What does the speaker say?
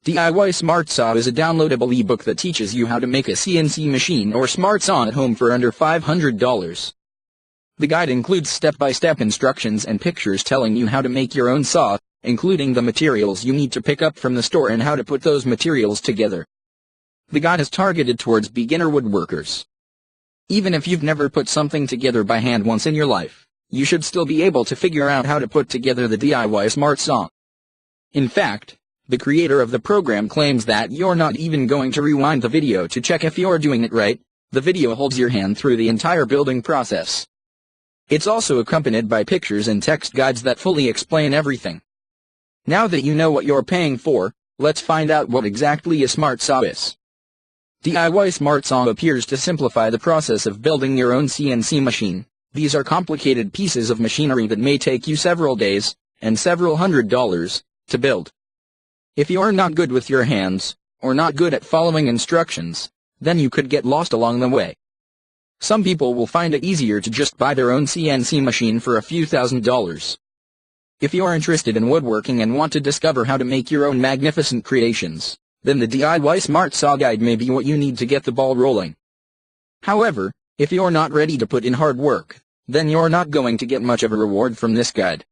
DIY Smart Saw is a downloadable ebook that teaches you how to make a CNC machine or smart saw at home for under $500. The guide includes step-by-step instructions and pictures telling you how to make your own saw, including the materials you need to pick up from the store and how to put those materials together. The guide is targeted towards beginner woodworkers. Even if you've never put something together by hand once in your life, you should still be able to figure out how to put together the DIY Smart Saw. In fact, the creator of the program claims that you're not even going to rewind the video to check if you're doing it right. The video holds your hand through the entire building process. It's also accompanied by pictures and text guides that fully explain everything. Now that you know what you're paying for, let's find out what exactly a smart saw is. DIY Smart Saw appears to simplify the process of building your own CNC machine. These are complicated pieces of machinery that may take you several days, and several $100s, to build. If you're not good with your hands, or not good at following instructions, then you could get lost along the way. Some people will find it easier to just buy their own CNC machine for a few $1,000s. If you're interested in woodworking and want to discover how to make your own magnificent creations, then the DIY Smart Saw Guide may be what you need to get the ball rolling. However, if you're not ready to put in hard work, then you're not going to get much of a reward from this guide.